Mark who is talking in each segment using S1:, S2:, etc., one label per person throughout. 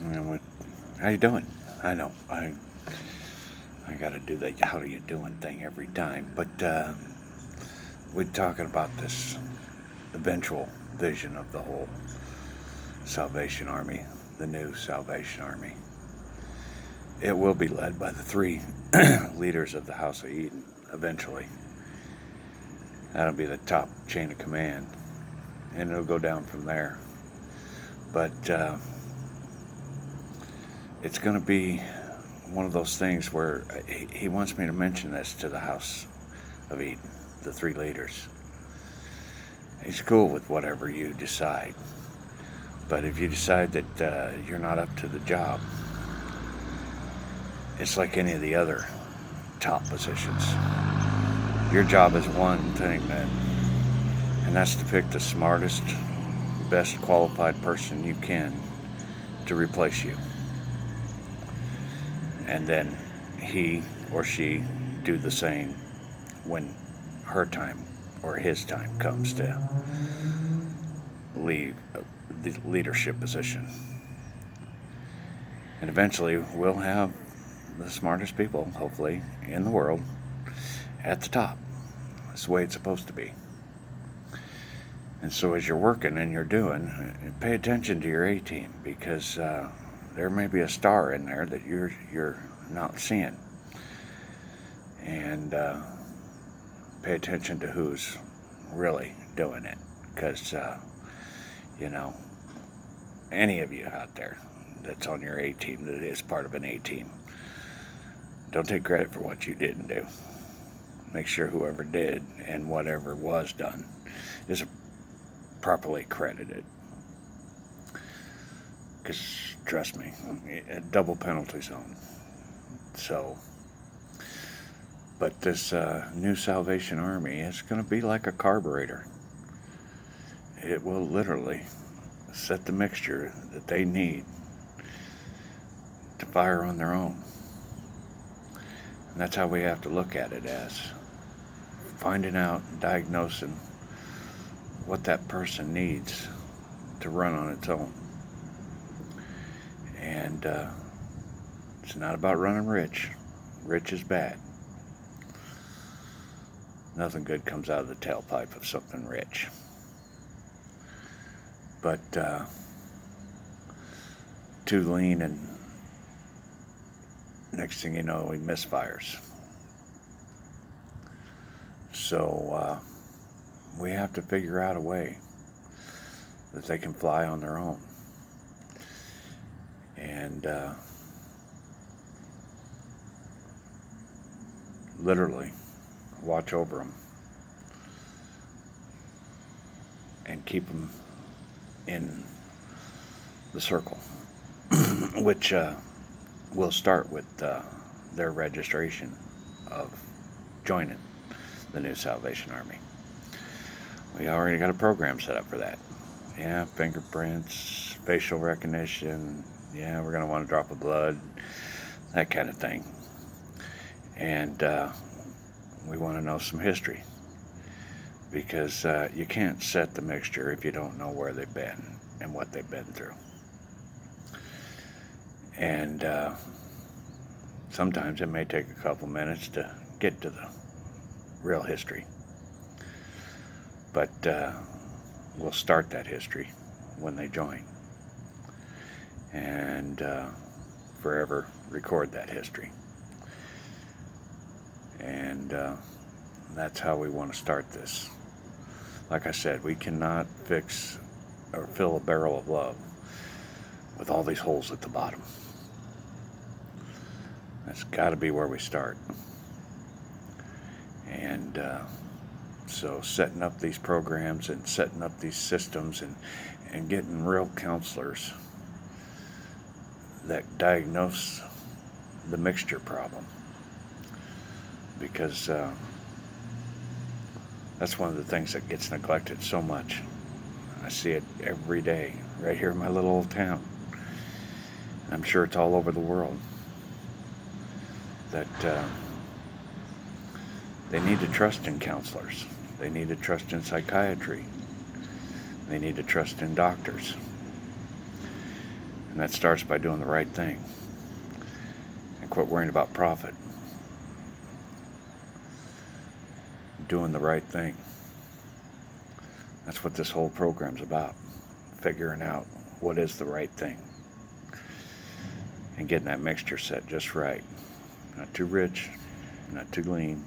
S1: How you doing? I know I got to do the how are you doing thing every time, but we're talking about this eventual vision of the whole Salvation Army, the new Salvation Army. It will be led by the three leaders of the House of Eden eventually. That'll be the top chain of command, and it'll go down from there. But it's going to be one of those things where he wants me to mention this to the House of Eden, the three leaders. He's cool with whatever you decide. But if you decide that you're not up to the job, it's like any of the other top positions. Your job is one thing, man, and that's to pick the smartest, best qualified person you can to replace you. And then he or she do the same when her time or his time comes to leave the leadership position. And eventually we'll have the smartest people, hopefully, in the world at the top. That's the way it's supposed to be. And so as you're working and you're doing, pay attention to your A-team, because there may be a star in there that you're not seeing. And pay attention to who's really doing it, because any of you out there that's on your A-team, that is part of an A-team, don't take credit for what you didn't do. Make sure whoever did and whatever was done is properly credited. Because, trust me, a double penalty zone. So, but this new Salvation Army is going to be like a carburetor. It will literally set the mixture that they need to fire on their own. And that's how we have to look at it, as finding out and diagnosing what that person needs to run on its own. And it's not about running rich. Rich is bad. Nothing good comes out of the tailpipe of something rich. But too lean, and next thing you know, he misfires. So we have to figure out a way that they can fly on their own. And literally watch over them and keep them in the circle, which will start with their registration of joining the new Salvation Army. We already got a program set up for that. Yeah, fingerprints, facial recognition. Yeah, we're going to want a drop of blood, that kind of thing. And we want to know some history, because you can't set the mixture if you don't know where they've been and what they've been through. And sometimes it may take a couple minutes to get to the real history. But we'll start that history when they join, and forever record that history. And that's how we want to start this. Like I said, we cannot fix or fill a barrel of love with all these holes at the bottom. That's got to be where we start. And so setting up these programs and setting up these systems and getting real counselors that diagnose the mixture problem. Because that's one of the things that gets neglected so much. I see it every day right here in my little old town. I'm sure it's all over the world. That they need to trust in counselors. They need to trust in psychiatry. They need to trust in doctors. And that starts by doing the right thing and quit worrying about profit. Doing the right thing. That's what this whole program's about. Figuring out what is the right thing. And getting that mixture set just right. Not too rich, not too lean,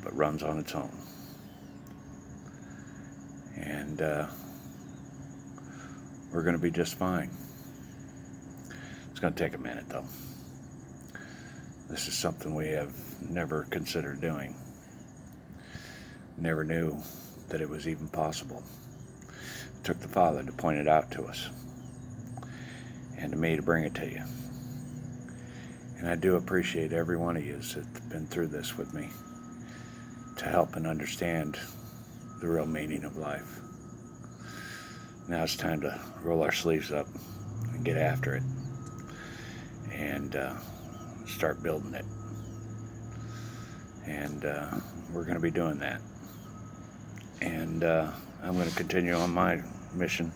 S1: but runs on its own. And we're going to be just fine. It's going to take a minute, though. This is something we have never considered doing. Never knew that it was even possible. It took the Father to point it out to us, and to me to bring it to you. And I do appreciate every one of you that's been through this with me to help and understand the real meaning of life. Now it's time to roll our sleeves up and get after it and start building it. And we're going to be doing that. And I'm going to continue on my mission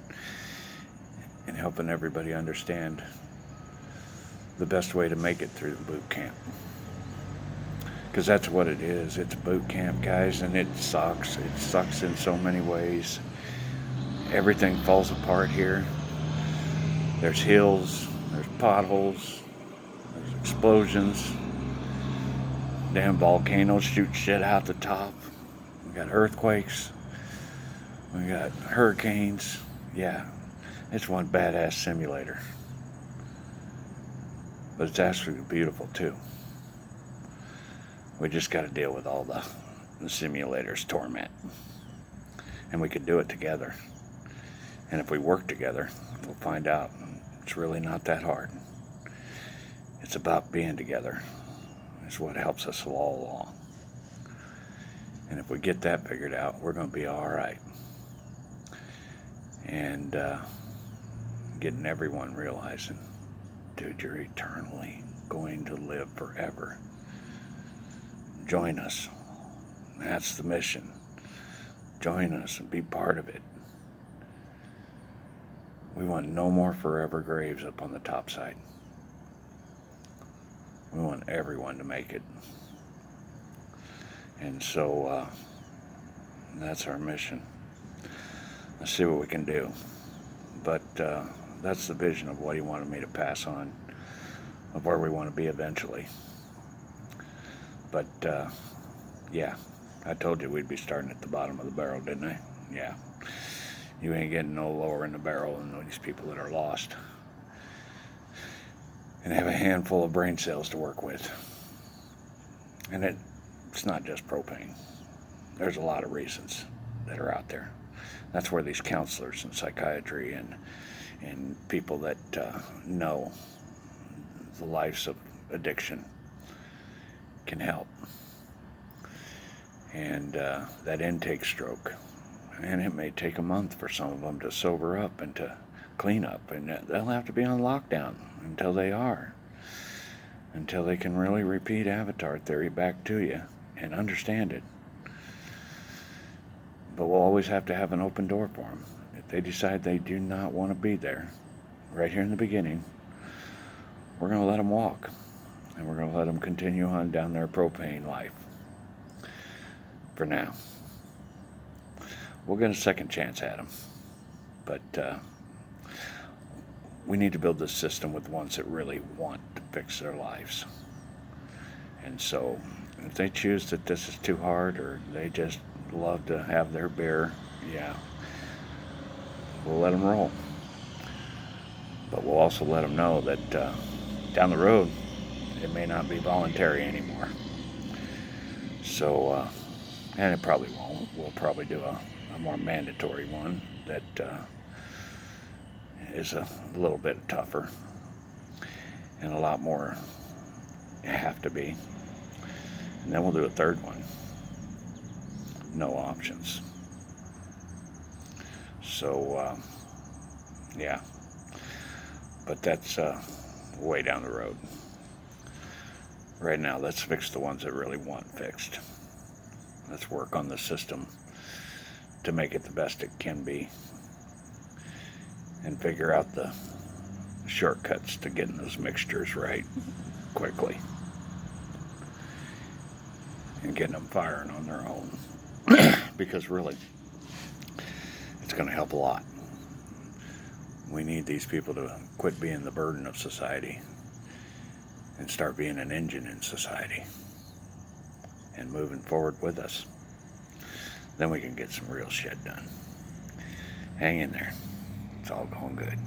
S1: in helping everybody understand the best way to make it through the boot camp. Because that's what it is. It's boot camp, guys, and it sucks. It sucks in so many ways. Everything falls apart here. There's hills, there's potholes, there's explosions. Damn volcanoes shoot shit out the top. We got earthquakes. We got hurricanes. Yeah, it's one badass simulator. But it's actually beautiful too. We just got to deal with all the simulator's torment. And we can do it together. And if we work together, we'll find out it's really not that hard. It's about being together. It's what helps us all along. And if we get that figured out, we're going to be all right. And getting everyone realizing, dude, you're eternally going to live forever. Join us. That's the mission. Join us and be part of it. We want no more forever graves up on the top side. We want everyone to make it. And so that's our mission. Let's see what we can do. But that's the vision of what he wanted me to pass on, of where we want to be eventually. But yeah, I told you we'd be starting at the bottom of the barrel, didn't I? Yeah. You ain't getting no lower in the barrel than these people that are lost and have a handful of brain cells to work with. And it's not just propane. There's a lot of reasons that are out there. That's where these counselors in psychiatry and people that know the lives of addiction can help. And that intake stroke, and it may take a month for some of them to sober up and to clean up, and they'll have to be on lockdown until they are, until they can really repeat Avatar theory back to you and understand it. But we'll always have to have an open door for them. If they decide they do not want to be there, right here in the beginning, we're going to let them walk, and we're going to let them continue on down their propane life for now. We'll get a second chance at them, but we need to build this system with ones that really want to fix their lives. And so if they choose that this is too hard, or they just love to have their beer, yeah, we'll let them roll. But we'll also let them know that down the road, it may not be voluntary anymore. So, and it probably won't. We'll probably do a more mandatory one that is a little bit tougher and a lot more have to be. And then we'll do a third one. No options. So, yeah. But that's way down the road. Right now, let's fix the ones that really want fixed. Let's work on the system to make it the best it can be, and figure out the shortcuts to getting those mixtures right quickly and getting them firing on their own. Because really, it's going to help a lot. We need these people to quit being the burden of society and start being an engine in society and moving forward with us. Then we can get some real shit done. Hang in there. It's all going good.